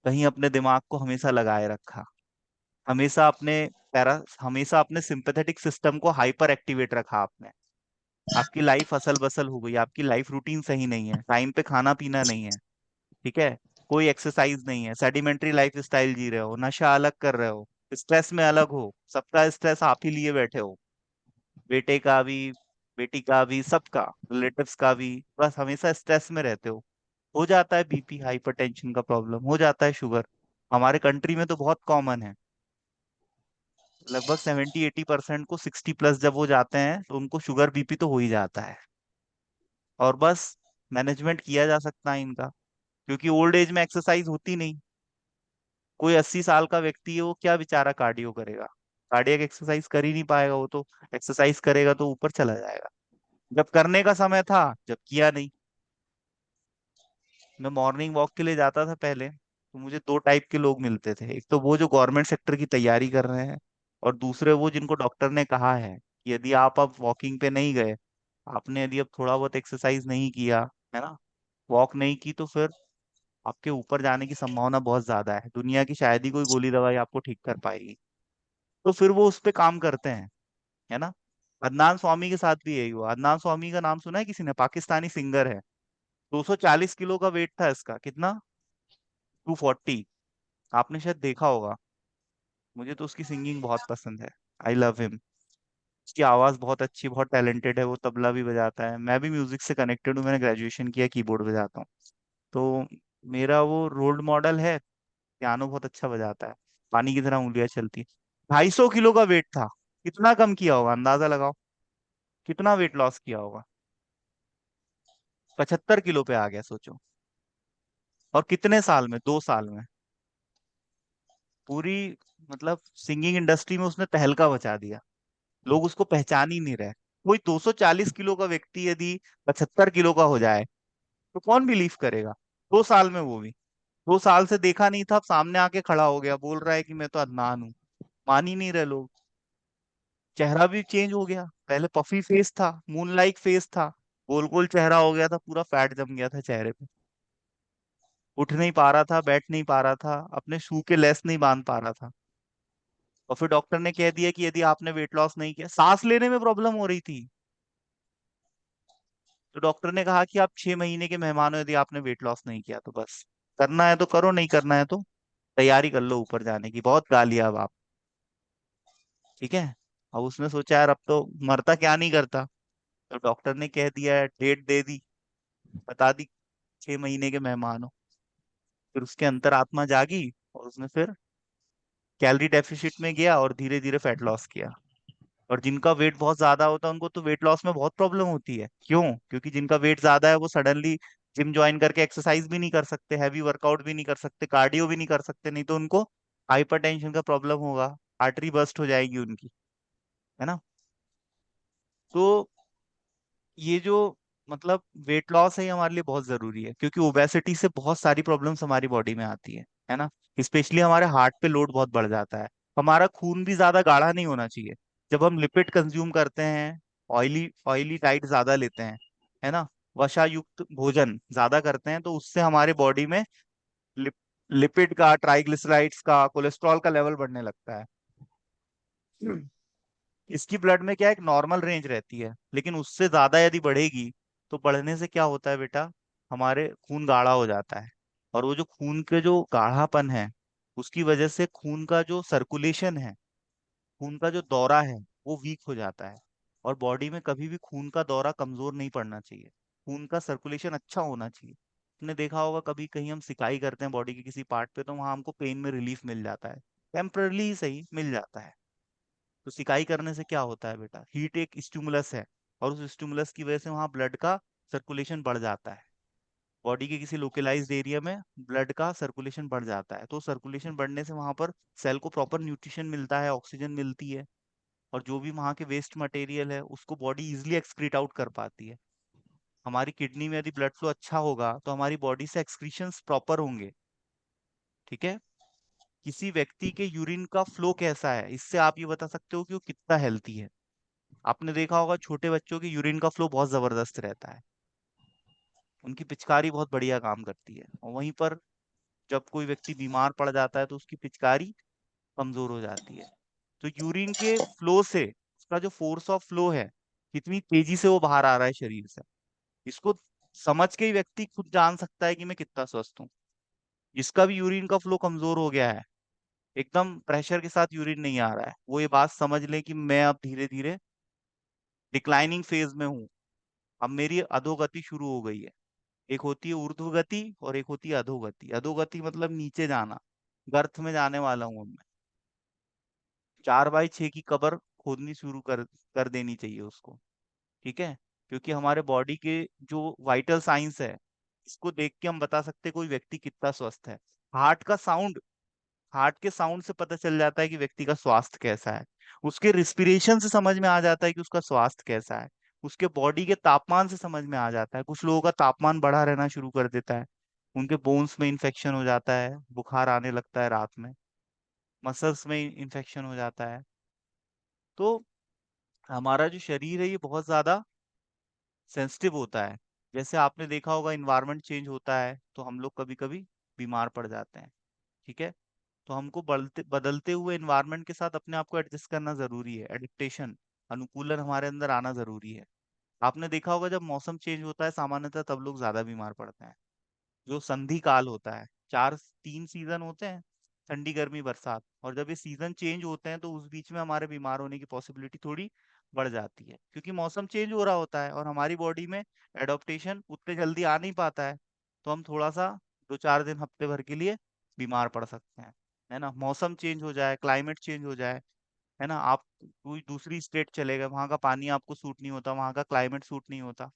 कहीं अपने दिमाग को हमेशा लगाए रखा, हमेशा अपने सिंपैथेटिक सिस्टम को हाइपर एक्टिवेट रखा आपने। आपकी लाइफ असल बसल हो गई, आपकी लाइफ रूटीन सही नहीं है, टाइम पे खाना पीना नहीं है, ठीक है, कोई एक्सरसाइज नहीं है, सेडिमेंट्री लाइफ स्टाइल जी रहे हो, नशा अलग कर रहे हो, स्ट्रेस में अलग हो, सबका स्ट्रेस आप ही लिए बैठे हो, बेटे का भी, बेटी का भी, सबका, रिलेटिव्स का भी, बस हमेशा स्ट्रेस में रहते हो जाता है बीपी, हाइपरटेंशन का प्रॉब्लम हो जाता है, शुगर। हमारे कंट्री में तो बहुत कॉमन है। लगभग 70-80% को 60+ जब वो जाते हैं तो उनको शुगर बीपी तो हो ही जाता है। और बस मैनेजमेंट किया जा सकता है इनका, क्योंकि ओल्ड एज में एक्सरसाइज होती नहीं। कोई 80 साल का व्यक्ति है, वो क्या बेचारा कार्डियो करेगा, कार्डियक एक्सरसाइज कर ही नहीं पाएगा वो तो। एक्सरसाइज करेगा तो ऊपर चला जाएगा। जब करने का समय था, जब किया नहीं। मैं मॉर्निंग वॉक के लिए जाता था पहले, तो मुझे दो टाइप के लोग मिलते थे। एक तो वो जो गवर्नमेंट सेक्टर की तैयारी कर रहे हैं, और दूसरे वो जिनको डॉक्टर ने कहा है कि यदि आप अब वॉकिंग पे नहीं गए, आपने यदि अब थोड़ा बहुत एक्सरसाइज नहीं किया, है ना, वॉक नहीं की, तो फिर आपके ऊपर जाने की संभावना बहुत ज्यादा है, दुनिया की शायद ही कोई गोली दवाई आपको ठीक कर पाएगी। तो फिर वो उस पे काम करते हैं, है ना। अदनान स्वामी के साथ भी यही हुआ। अदनान स्वामी का नाम सुना है किसी ने? पाकिस्तानी सिंगर है। 240 किलो का वेट था इसका, कितना, 240। आपने शायद देखा होगा। मुझे तो उसकी सिंगिंग बहुत पसंद है। I love him. उसकी आवाज बहुत अच्छी, बहुत टैलेंटेड है, वो तबला भी बजाता है। मैं भी म्यूजिक से कनेक्टेड हूँ, मैंने ग्रेजुएशन किया, कीबोर्ड बजाता हूँ। तो मेरा वो रोल मॉडल है। पियानो बहुत अच्छा बजाता है, पानी की तरह उंगलियां चलती। 250 किलो का वेट था। कितना कम किया होगा, अंदाजा लगाओ, कितना वेट लॉस किया होगा। 75 किलो पे आ गया, सोचो। और कितने साल में? 2 साल में। पूरी, मतलब सिंगिंग इंडस्ट्री में उसने तहलका मचा दिया। लोग उसको पहचान ही नहीं रहे। कोई 240 किलो का व्यक्ति यदि 75 किलो का हो जाए, तो कौन बिलीव करेगा? 2 साल में, वो भी 2 साल से देखा नहीं था, अब सामने आके खड़ा हो गया, बोल रहा है कि मैं तो अदनान हूँ। मान ही नहीं रहे लोग। चेहरा भी चेंज हो गया, पहले पफी फेस था, मून लाइक फेस था, गोल गोल चेहरा हो गया था, पूरा फैट जम गया था चेहरे पे। उठ नहीं पा रहा था, बैठ नहीं पा रहा था, अपने शू के लेस नहीं बांध पा रहा था। और फिर डॉक्टर ने कह दिया कि यदि आपने वेट लॉस नहीं किया, सांस लेने में प्रॉब्लम हो रही थी, तो डॉक्टर ने कहा कि आप 6 महीने के मेहमान हो, यदि आपने वेट लॉस नहीं किया तो बस, करना है तो करो, नहीं करना है तो तैयारी कर लो ऊपर जाने की, बहुत गालियां अब आप। ठीक है। अब उसने सोचा यार अब तो मरता क्या नहीं करता, तो डॉक्टर ने कह दिया है, डेट दे दी, बता दी, 6 महीने के मेहमान हो। फिर उसके अंतरात्मा जागी, और उसने फिर कैलोरी डेफिशिट में गया और धीरे धीरे फैट लॉस किया। और जिनका वेट बहुत ज्यादा होता है उनको तो वेट लॉस में बहुत प्रॉब्लम होती है। क्यों? क्योंकि जिनका वेट ज्यादा है वो सडनली जिम ज्वाइन करके एक्सरसाइज भी नहीं कर सकते, हैवी वर्कआउट भी नहीं कर सकते, कार्डियो भी नहीं कर सकते, नहीं तो उनको हाइपरटेंशन का प्रॉब्लम होगा, आर्टरी बस्ट हो जाएगी उनकी, है ना। तो ये जो, मतलब वेट लॉस है, ये हमारे लिए बहुत जरूरी है, क्योंकि ओबेसिटी से बहुत सारी प्रॉब्लम्स हमारी बॉडी में आती है ना। स्पेशली हमारे हार्ट पे लोड बहुत बढ़ जाता है। हमारा खून भी ज्यादा गाढ़ा नहीं होना चाहिए। जब हम लिपिड कंज्यूम करते हैं, ऑयली ऑयली डाइट ज्यादा लेते हैं, है ना, वसा युक्त भोजन ज्यादा करते हैं, तो उससे हमारे बॉडी में लिप, लिपिड का, ट्राइग्लिसराइड्स का, कोलेस्ट्रॉल का लेवल बढ़ने लगता है। इसकी ब्लड में क्या एक नॉर्मल रेंज रहती है, लेकिन उससे ज्यादा यदि बढ़ेगी, तो बढ़ने से क्या होता है बेटा, हमारे खून गाढ़ा हो जाता है। और वो जो खून के जो गाढ़ापन है, उसकी वजह से खून का जो सर्कुलेशन है, खून का जो दौरा है, वो वीक हो जाता है। और बॉडी में कभी भी खून का दौरा कमजोर नहीं पड़ना चाहिए, खून का सर्कुलेशन अच्छा होना चाहिए। तुमने देखा होगा कभी कहीं हम सिकाई करते हैं बॉडी के किसी पार्ट पे, तो वहां हमको पेन में रिलीफ मिल जाता है, टेम्परली ही सही मिल जाता है। तो सिकाई करने से क्या होता है बेटा, हीट एक स्टिमुलस है, और उस स्टिमुलस की वजह से वहां ब्लड का सर्कुलेशन बढ़ जाता है। बॉडी के किसी लोकलाइज्ड एरिया में ब्लड का सर्कुलेशन बढ़ जाता है, तो सर्कुलेशन बढ़ने से वहां पर सेल को प्रॉपर न्यूट्रिशन मिलता है, ऑक्सीजन मिलती है, और जो भी वहां के वेस्ट मटेरियल है उसको बॉडी इजिली एक्सक्रीट आउट कर पाती है। हमारी किडनी में यदि ब्लड फ्लो अच्छा होगा तो हमारी बॉडी से एक्सक्रीशंस प्रॉपर होंगे। ठीक है। किसी व्यक्ति के यूरिन का फ्लो कैसा है, इससे आप ये बता सकते हो कि वो कितना हेल्थी है। आपने देखा होगा छोटे बच्चों के यूरिन का फ्लो बहुत जबरदस्त रहता है, उनकी पिचकारी बहुत बढ़िया काम करती है। और वहीं पर जब कोई व्यक्ति बीमार पड़ जाता है तो उसकी पिचकारी कमजोर हो जाती है। तो यूरिन के फ्लो से उसका जो फोर्स ऑफ फ्लो है, कितनी तेजी से वो बाहर आ रहा है शरीर से, इसको समझ के ही व्यक्ति खुद जान सकता है कि मैं कितना स्वस्थ हूँ। जिसका भी यूरिन का फ्लो कमजोर हो गया है, एकदम प्रेशर के साथ यूरिन नहीं आ रहा है, वो ये बात समझ ले कि मैं अब धीरे धीरे डिक्लाइनिंग फेज में हूँ, अब मेरी अधोगति शुरू हो गई है। एक होती है ऊर्ध्व गति और एक होती है अधोगति। अधोगति मतलब नीचे जाना, गर्त में जाने वाला हूँ अब मैं। 4x6 की कबर खोदनी शुरू कर देनी चाहिए उसको। ठीक है। क्योंकि हमारे बॉडी के जो वाइटल साइंस है, इसको देख के हम बता सकते हैं कोई व्यक्ति कितना स्वस्थ है। हार्ट का साउंड, हार्ट के साउंड से पता चल जाता है कि व्यक्ति का स्वास्थ्य कैसा है। उसके रिस्पिरेशन से समझ में आ जाता है कि उसका स्वास्थ्य कैसा है। उसके बॉडी के तापमान से समझ में आ जाता है। कुछ लोगों का तापमान बढ़ा रहना शुरू कर देता है, उनके बोन्स में इंफेक्शन हो जाता है, बुखार आने लगता है रात में, मसल्स में इंफेक्शन हो जाता है। तो हमारा जो शरीर है ये बहुत ज्यादा सेंसिटिव होता है। जैसे आपने देखा होगा, इन्वायरमेंट चेंज होता है तो हम लोग कभी कभी बीमार पड़ जाते हैं। ठीक है। तो हमको बदलते बदलते हुए एनवायरनमेंट के साथ अपने आप को एडजस्ट करना जरूरी है। एडिप्टेशन, अनुकूलन हमारे अंदर आना जरूरी है। आपने देखा होगा जब मौसम चेंज होता है सामान्यतः तब लोग ज्यादा बीमार पड़ते हैं। जो संधि काल होता है, 3 सीजन होते हैं, ठंडी गर्मी बरसात, और जब ये सीजन चेंज होते हैं तो उस बीच में हमारे बीमार होने की पॉसिबिलिटी थोड़ी बढ़ जाती है, क्योंकि मौसम चेंज हो रहा होता है और हमारी बॉडी में एडॉप्टेशन उतने जल्दी आ नहीं पाता है। तो हम थोड़ा सा 2-4 दिन हफ्ते भर के लिए बीमार पड़ सकते हैं। है ना, मौसम चेंज हो जाए, क्लाइमेट चेंज हो जाए, है ना, आप कोई दूसरी स्टेट चले गए, वहां का पानी आपको सूट नहीं होता, वहां का क्लाइमेट सूट नहीं होता।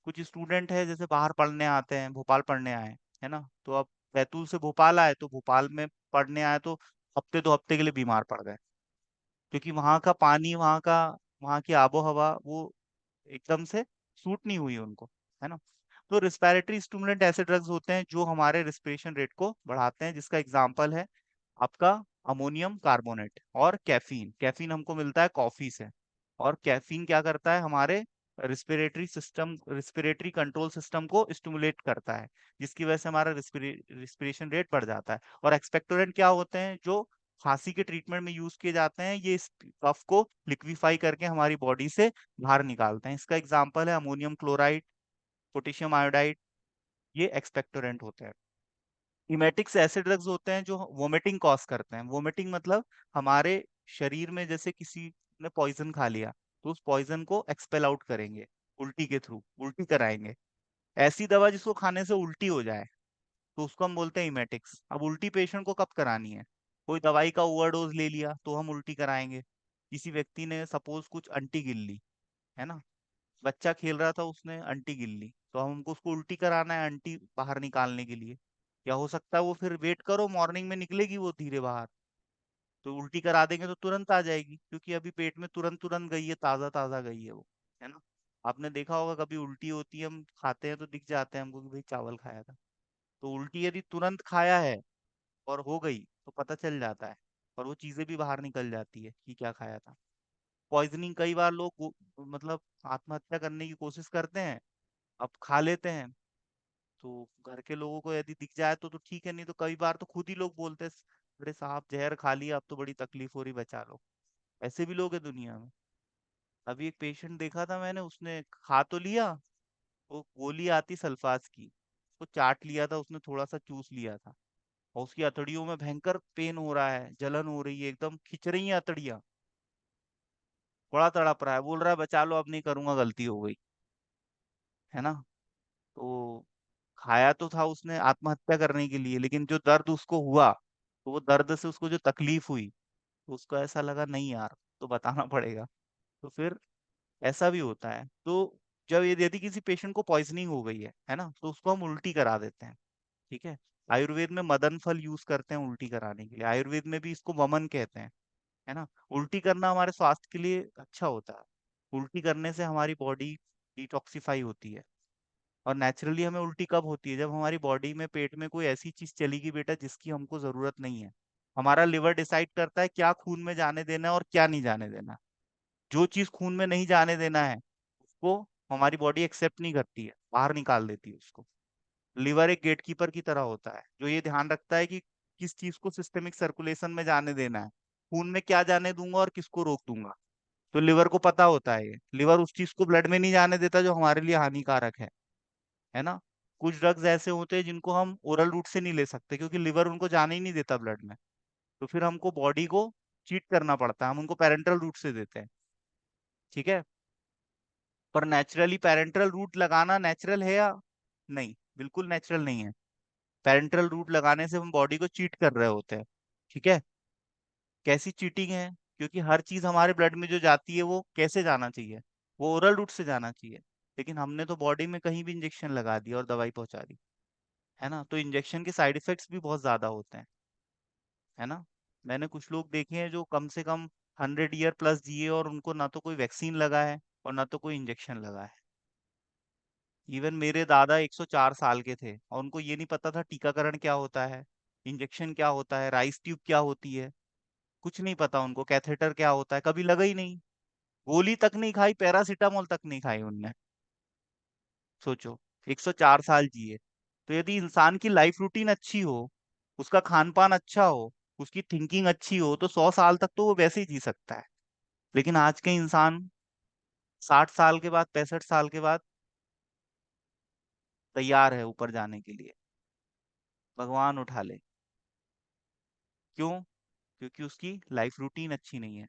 कुछ स्टूडेंट है जैसे बाहर पढ़ने आते हैं, भोपाल पढ़ने आए, है ना, तो अब बैतूल से भोपाल आए तो भोपाल में पढ़ने आए तो हफ्ते 2 हफ्ते के लिए बीमार पड़ गए, क्योंकि वहाँ का पानी, वहाँ की आबो हवा वो एकदम से सूट नहीं हुई उनको। है ना। तो रिस्पिरेटरी स्टिमुलेंट ऐसे ड्रग्स होते हैं जो हमारे रिस्पिरेशन रेट को बढ़ाते हैं, जिसका एग्जांपल है आपका अमोनियम कार्बोनेट और कैफीन। कैफीन हमको मिलता है कॉफी से, और कैफीन क्या करता है, हमारे रिस्पिरेटरी कंट्रोल सिस्टम को स्टिमुलेट करता है, जिसकी वजह से हमारा रिस्पिरेशन रेट बढ़ जाता है। और एक्सपेक्टोरेंट क्या होते हैं, जो खांसी के ट्रीटमेंट में यूज किए जाते हैं, ये इस कफ को लिक्विफाई करके हमारी बॉडी से बाहर निकालते हैं। इसका एग्जांपल है अमोनियम क्लोराइड, पोटेशियम आयोडाइड, ये एक्सपेक्टोरेंट होते हैं। इमेटिक्स ऐसे ड्रग्स होते हैं जो वोमिटिंग कॉज करते हैं। वोमिटिंग मतलब हमारे शरीर में जैसे किसी ने पॉइजन खा लिया तो उस पॉइजन को एक्सपेल आउट करेंगे, उल्टी के थ्रू उल्टी कराएंगे। ऐसी दवा जिसको खाने से उल्टी हो जाए तो उसको हम बोलते हैं इमेटिक्स। अब उल्टी पेशेंट को कब करानी है, कोई दवाई का ओवरडोज ले लिया तो हम उल्टी कराएंगे। किसी व्यक्ति ने सपोज कुछ अंटी गिन ली, है ना, बच्चा खेल रहा था उसने अंटी गिन ली, तो हमको उसको उल्टी कराना है अंटी बाहर निकालने के लिए। या हो सकता है वो फिर वेट करो, मॉर्निंग में निकलेगी वो धीरे बाहर, तो उल्टी करा देंगे तो तुरंत आ जाएगी, क्योंकि अभी पेट में तुरंत तुरंत गई है, ताजा ताजा गई है वो। है ना। आपने देखा होगा कभी उल्टी होती है, हम खाते हैं तो दिख जाते हैं हमको कि भाई चावल खाया था। तो उल्टी यदि तुरंत खाया है और हो गई तो पता चल जाता है, और वो चीजें भी बाहर निकल जाती है कि क्या खाया था। पॉइजनिंग, कई बार लोग मतलब आत्महत्या करने की कोशिश करते हैं, अब खा लेते हैं, तो घर के लोगों को यदि दिख जाए तो ठीक है, नहीं तो कई बार तो खुद ही लोग बोलते हैं, अरे साहब जहर खा लिया, अब तो बड़ी तकलीफ हो रही, बचा लो। ऐसे भी लोग हैं दुनिया में। अभी एक पेशेंट देखा था मैंने, उसने खा तो लिया, वो गोली आती सल्फास की, वो चाट लिया था उसने, थोड़ा सा चूस लिया था, और उसकी अतड़ियों में भयंकर पेन हो रहा है, जलन हो रही है, एकदम खिंच रही है अतड़ियां, बड़ा तड़प रहा है, बोल रहा है बचा लो अब नहीं करूंगा, गलती हो गई। है ना। तो खाया तो था उसने आत्महत्या करने के लिए, लेकिन जो दर्द उसको हुआ, तो वो दर्द से उसको जो तकलीफ हुई, तो उसको ऐसा लगा नहीं यार, तो बताना पड़ेगा। तो फिर ऐसा भी होता है। तो जब यदि किसी पेशेंट को पॉइजनिंग हो गई है ना, तो उसको हम उल्टी करा देते हैं। ठीक है। आयुर्वेद में मदन फल यूज करते हैं उल्टी कराने के लिए, आयुर्वेद में भी इसको वमन कहते हैं। है ना। उल्टी करना हमारे स्वास्थ्य के लिए अच्छा होता है। उल्टी करने से हमारी बॉडी डिटॉक्सिफाई होती है। और नेचुरली हमें उल्टी कब होती है? जब हमारी बॉडी में, पेट में कोई ऐसी चीज चली गई बेटा जिसकी हमको जरूरत नहीं है। हमारा लिवर डिसाइड करता है क्या खून में जाने देना है और क्या नहीं जाने देना। जो चीज खून में नहीं जाने देना है उसको हमारी बॉडी एक्सेप्ट नहीं करती है, बाहर निकाल देती है उसको। लिवर एक गेटकीपर की तरह होता है जो ये ध्यान रखता है कि किस चीज को सिस्टेमिक सर्कुलेशन में जाने देना है, खून में क्या जाने दूंगा और किसको रोक दूंगा। तो लिवर को पता होता है, ये लिवर उस चीज को ब्लड में नहीं जाने देता जो हमारे लिए हानिकारक है ना। कुछ ड्रग्स ऐसे होते हैं जिनको हम ओरल रूट से नहीं ले सकते क्योंकि लिवर उनको जाने ही नहीं देता ब्लड में। तो फिर हमको बॉडी को चीट करना पड़ता है, हम उनको पेरेंटल रूट से देते हैं। ठीक है। पर नेचुरली पेरेंटल रूट लगाना नेचुरल है या नहीं? बिल्कुल नेचुरल नहीं है। पेरेंटल रूट लगाने से हम बॉडी को चीट कर रहे होते हैं। ठीक है। कैसी चीटिंग है? क्योंकि हर चीज हमारे ब्लड में जो जाती है वो कैसे जाना चाहिए? वो ओरल रूट से जाना चाहिए। लेकिन हमने तो बॉडी में कहीं भी इंजेक्शन लगा दिया और दवाई पहुंचा दी। है ना। तो इंजेक्शन के साइड इफेक्ट्स भी बहुत ज्यादा होते हैं। है ना। मैंने कुछ लोग देखे हैं जो कम से कम 100 ईयर प्लस जिए और उनको ना तो कोई वैक्सीन लगा है और ना तो कोई इंजेक्शन लगा है। इवन मेरे दादा 104 साल के थे और उनको ये नहीं पता था टीकाकरण क्या होता है, इंजेक्शन क्या होता है, राइस ट्यूब क्या होती है। कुछ नहीं पता उनको, कैथेटर क्या होता है कभी लगा ही नहीं। गोली तक नहीं खाई, पैरासीटामोल तक नहीं खाई उनने। सोचो, 104 साल जिए। तो यदि इंसान की लाइफ रूटीन अच्छी हो, उसका खान पान अच्छा हो, उसकी थिंकिंग अच्छी हो, तो 100 साल तक तो वो वैसे ही जी सकता है। लेकिन आज के इंसान 60 साल के बाद, 65 साल के बाद तैयार है ऊपर जाने के लिए, भगवान उठा ले। क्यों? क्योंकि उसकी लाइफ रूटीन अच्छी नहीं है,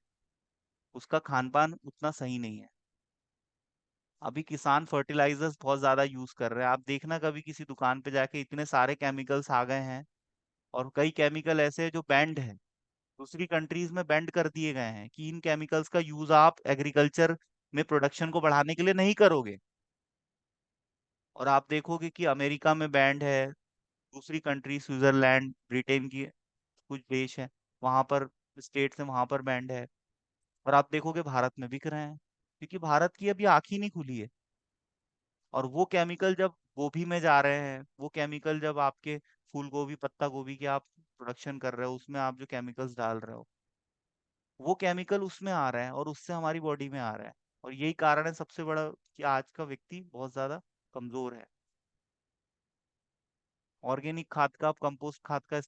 उसका खान पान उतना सही नहीं है। अभी किसान फर्टिलाइजर्स बहुत ज्यादा यूज कर रहे हैं, आप देखना कभी किसी दुकान पे जाके, इतने सारे केमिकल्स आ गए हैं। और कई केमिकल ऐसे हैं जो बैंड है, दूसरी कंट्रीज में बैंड कर दिए गए हैं कि इन केमिकल्स का यूज आप एग्रीकल्चर में प्रोडक्शन को बढ़ाने के लिए नहीं करोगे। और आप देखोगे कि अमेरिका में बैंड है, दूसरी कंट्री स्विट्जरलैंड, ब्रिटेन की कुछ देश है, वहां पर स्टेट्स है, वहां पर बैंड है। और आप देखोगे भारत में बिक रहे हैं क्योंकि भारत की अभी आंख ही नहीं खुली है। और वो केमिकल जब गोभी में जा रहे हैं, वो केमिकल जब आपके फूल गोभी, पत्ता गोभी के आप प्रोडक्शन कर रहे हो, उसमें आप जो केमिकल्स डाल रहे हो, वो केमिकल उसमें आ रहा है और उससे हमारी बॉडी में आ रहा है। और यही कारण है सबसे बड़ा कि आज का व्यक्ति बहुत ज्यादा कमजोर है। ऑर्गेनिक खाद का, कंपोस्ट खाद का